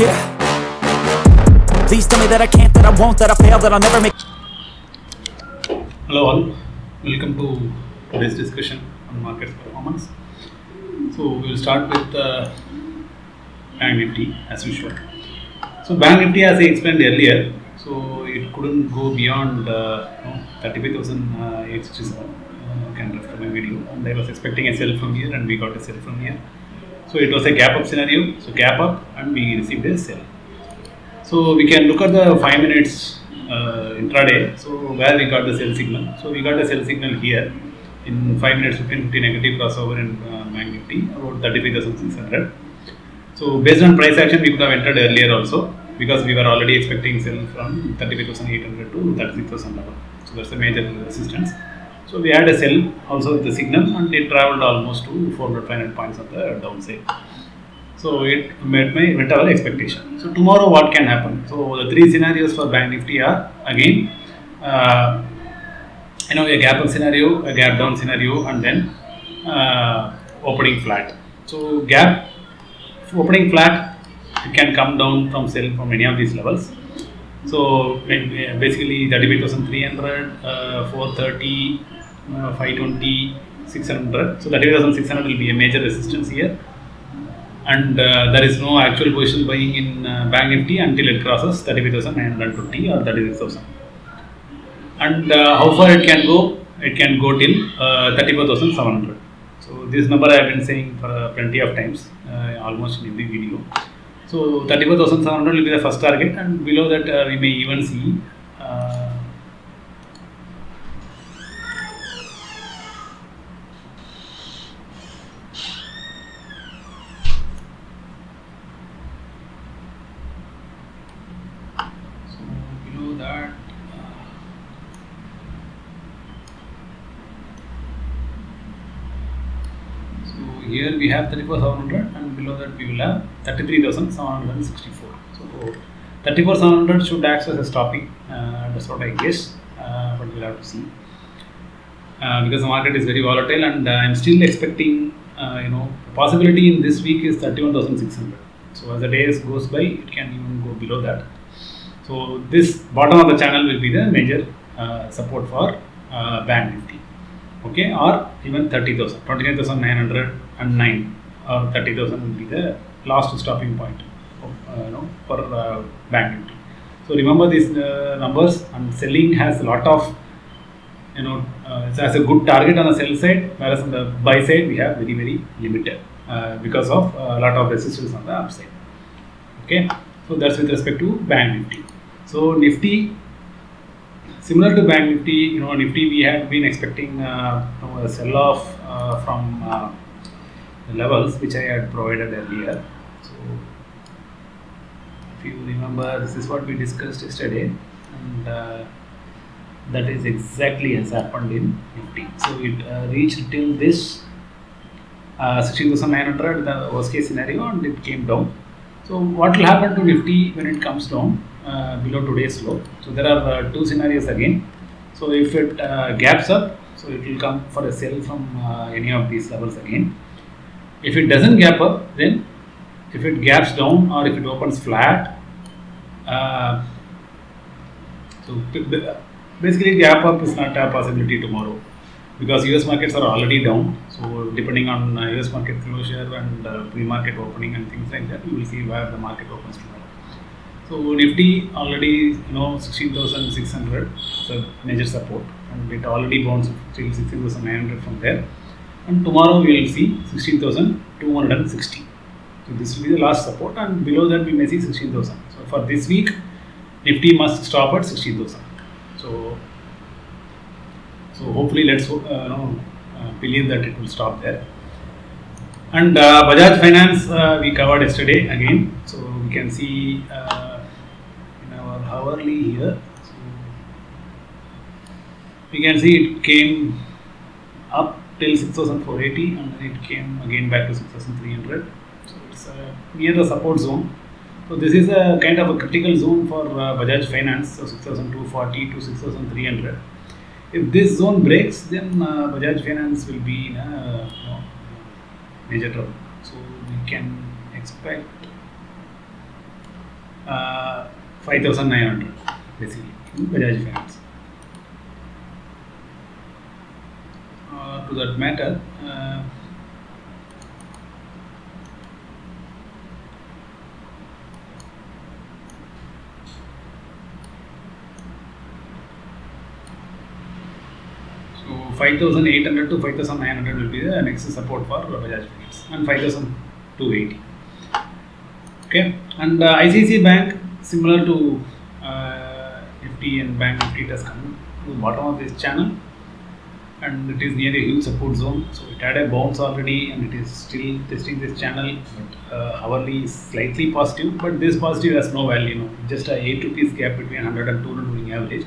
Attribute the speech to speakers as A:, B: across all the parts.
A: Yeah. Please tell me that I can't, that I won't, that I fail, that I'll never make.
B: Hello all, welcome to today's discussion on market performance. So we will start with Bank Nifty as usual. So Bank Nifty, as I explained earlier, so it couldn't go beyond 35,867. You can refer my video. And I was expecting a sell from here, and we got a sell from here. So it was a gap up scenario. So gap up, and we received a sell. So we can look at the 5 minutes intraday. So where we got the sell signal. So we got a sell signal here in 5 minutes 1550 negative crossover in Bank Nifty about 35,600. So based on price action, we could have entered earlier also, because we were already expecting sell from 35,800 to 36,000 level. So that's the major resistance. So we had a sell also with the signal, and it traveled almost to 400-500 points on the downside. So it met our expectation. So tomorrow what can happen? So the three scenarios for Bank Nifty are again a gap up scenario, a gap down scenario, and then opening flat. So opening flat, it can come down from sell from any of these levels. So basically 35,300, 430, 520, 600. So 35,600 will be a major resistance here. And there is no actual position buying in Bank Nifty until it crosses 35,920 or 36,000. And how far it can go? It can go till 34,700. So this number I have been saying for plenty of times, almost in every video. So 34,700 will be the first target, and below that we may even see here we have 34,700, and below that we will have 33,764. So 34,700 should act as a stopping. That's what I guess, but we'll have to see, because the market is very volatile, and I'm still expecting possibility in this week is 31,600. So as the days goes by, it can even go below that. So this bottom of the channel will be the major support for Bank Nifty. Okay, or even 30,000, 29,909 or 30,000 will be the last stopping point for Bank Nifty. So remember these numbers, and selling has a lot of it has a good target on the sell side, whereas on the buy side we have very limited because of a lot of resistance on the upside. Okay, so that's with respect to Bank Nifty. So Nifty, similar to Bank Nifty, Nifty we had been expecting a sell-off from the levels which I had provided earlier. So if you remember, this is what we discussed yesterday, and that is exactly has happened in Nifty. So it reached till this 16,900, the worst case scenario, and it came down. So what will happen to Nifty when it comes down below today's low? So there are two scenarios again. So if it gaps up, so it will come for a sell from any of these levels again. If it doesn't gap up, then if it gaps down or if it opens flat, so basically gap up is not a possibility tomorrow, because US markets are already down. So depending on US market closure and pre-market opening and things like that, we will see where the market opens tomorrow. So Nifty already 16,600 is a major support, and it already bounced till 16,900 from there. And tomorrow we will see 16,260. So this will be the last support, and below that we may see 16,000. So for this week, Nifty must stop at 16,000. So hopefully let's believe that it will stop there. And Bajaj Finance we covered yesterday again. So we can see in our hourly here. So we can see it came up till 6,480, and then it came again back to 6,300. So it's near the support zone. So this is a kind of a critical zone for Bajaj Finance, so 6,240 to 6,300. If this zone breaks, then Bajaj Finance will be in a major trouble. So we can expect 5,900 basically in Bajaj Finance. To that matter, so 5,800 to 5,900 will be the next support for Bajaj Finance, and 5,280. Okay, and ICICI Bank, similar to Nifty and Bank Nifty, it has come to the bottom of this channel, and it is near a huge support zone. So it had a bounce already, and it is still testing this channel. But hourly is slightly positive, but this positive has no value. Just a 8 rupees gap between 100 and 200 moving average.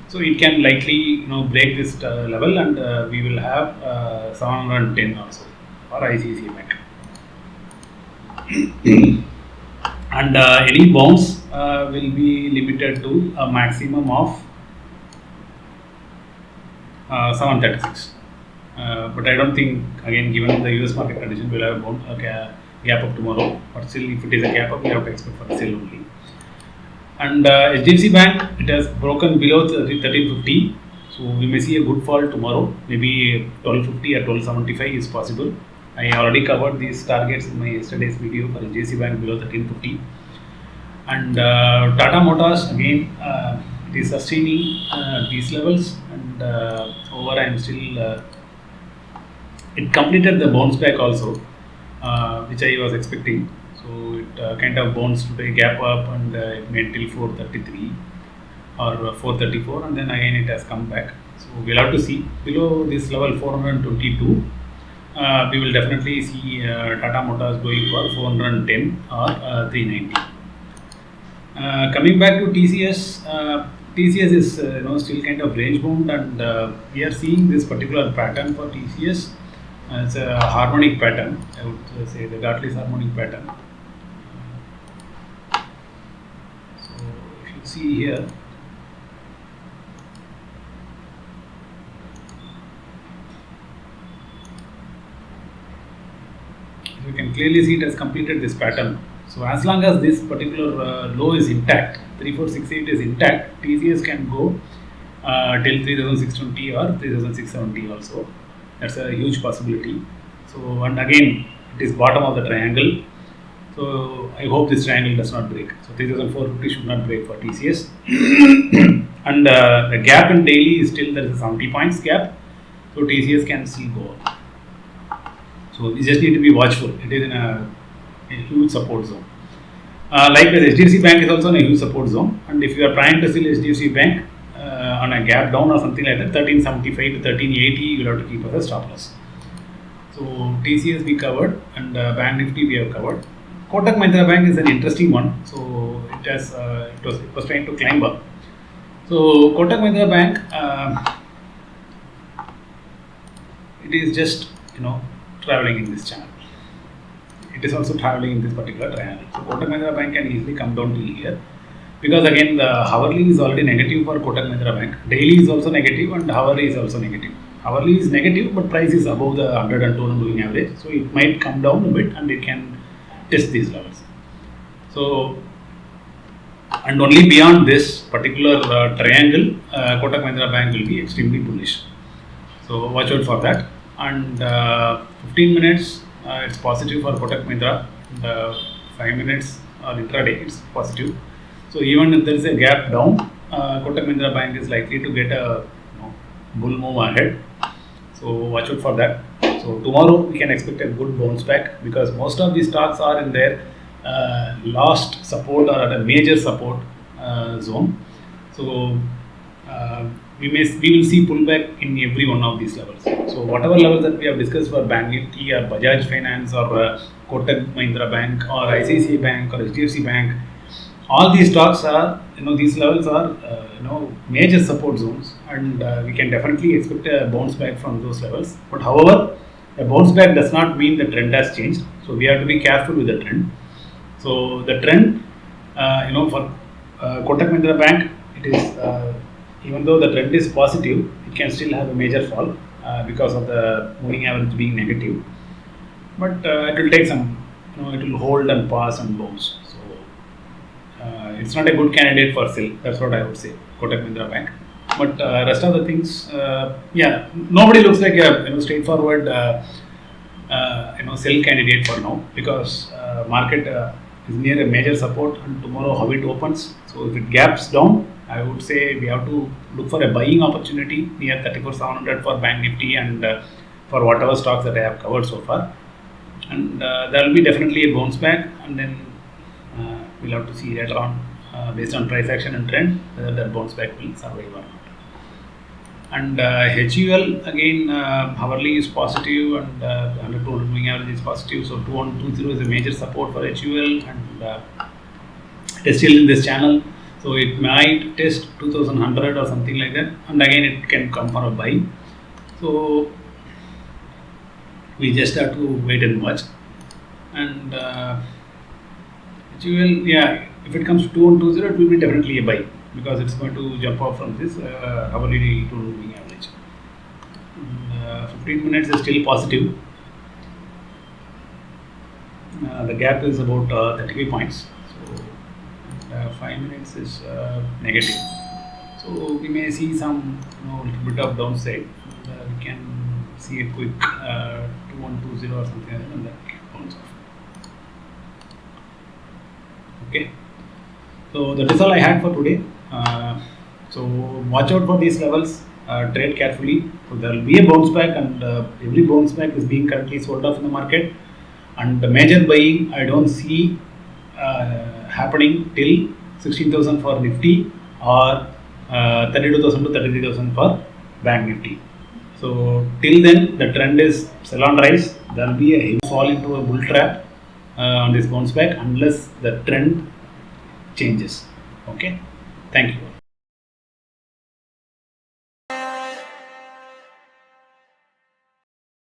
B: So it can likely break this level, and we will have 710 also for ICICI Bank. And any bounce will be limited to a maximum of 736. But I don't think, again, given the US market condition, we'll have a gap up tomorrow. But still, if it is a gap up, we have to expect for the sale only. And HDFC Bank, it has broken below 1350. So we may see a good fall tomorrow. Maybe 1250 or 1275 is possible. I already covered these targets in my yesterday's video for HDFC Bank below 1350. And Tata Motors, again, it is sustaining these levels, and over I am still, it completed the bounce back also, which I was expecting. So it kind of bounced to a gap up, and it made till 433 or 434, and then again it has come back. So we'll have to see below this level 422. We will definitely see Tata Motors going for 410 or 390. Coming back to TCS, TCS is still kind of range bound, and we are seeing this particular pattern for TCS. It's a harmonic pattern. I would say the Gartley's harmonic pattern. So if you see here, you can clearly see it has completed this pattern. So as long as this particular low is intact, 3468 is intact, TCS can go till 3620 or 3670 also. That's a huge possibility. So, and again, it is bottom of the triangle. So I hope this triangle does not break. So 3450 should not break for TCS. And the gap in daily is still, there is a 70 points gap. So TCS can still go up. So we just need to be watchful. It is in a huge support zone. Likewise, HDFC Bank is also in a huge support zone. And if you are trying to sell HDFC Bank on a gap down or something like that, 1375 to 1380, you will have to keep as a stop loss. So TCS we covered, and Bank Nifty we have covered. Kotak Mahindra Bank is an interesting one. So it was trying to climb up. So Kotak Mahindra Bank, it is just traveling in this channel. It is also traveling in this particular triangle. So Kotak Mahindra Bank can easily come down till here, because again the hourly is already negative for Kotak Mahindra Bank. Daily is also negative, and hourly is also negative. Hourly is negative, but price is above the 100 and 200 moving average. So it might come down a bit, and it can test these levels. So, and only beyond this particular triangle, Kotak Mahindra Bank will be extremely bullish. So watch out for that. And 15 minutes, it's positive for Kotak Mahindra. And 5 minutes or intraday, it's positive. So even if there is a gap down, Kotak Mahindra Bank is likely to get a bull move ahead. So watch out for that. So tomorrow we can expect a good bounce back, because most of these stocks are in their last support or at a major support zone. So we will see pullback in every one of these levels. So whatever levels that we have discussed for Bank Nifty or Bajaj Finance or Kotak Mahindra Bank or ICICI Bank or HDFC Bank, all these stocks are, these levels are, major support zones, and we can definitely expect a bounce back from those levels. But however, a bounce back does not mean the trend has changed. So we have to be careful with the trend. So the trend, for Kotak Mahindra Bank, it is, even though the trend is positive, it can still have a major fall because of the moving average being negative. But it will take some, it will hold and pass and bounce. So it's not a good candidate for sell. That's what I would say. Kotak Mahindra Bank. But rest of the things, yeah, nobody looks like a straightforward sell candidate for now, because market is near a major support, and tomorrow how it opens. So if it gaps down, I would say we have to look for a buying opportunity near 34,700 for Bank Nifty and for whatever stocks that I have covered so far. And there will be definitely a bounce back, and then we'll have to see later on based on price action and trend whether that bounce back will survive or not. And HUL again, hourly is positive, and 100 to 200 moving average is positive. So 2120 is a major support for HUL, and it is still in this channel. So it might test 2100 or something like that, and again it can come for a buy. So we just have to wait and watch. And HUL, yeah, if it comes to 2120, it will be definitely a buy, because it's going to jump off from this hourly to moving average. 15 minutes is still positive. The gap is about 35 points. So 5 minutes is negative. So we may see some little bit of downside. We can see a quick 2120 or something like that, and that bounce off. Okay. So that is all I had for today. So watch out for these levels, trade carefully. So there will be a bounce back, and every bounce back is being currently sold off in the market. And the major buying I don't see happening till 16,000 for Nifty, or 32,000 to 33,000 for Bank Nifty. So till then the trend is sell on rise. There will be a heavy fall into a bull trap on this bounce back unless the trend changes. Okay, thank you.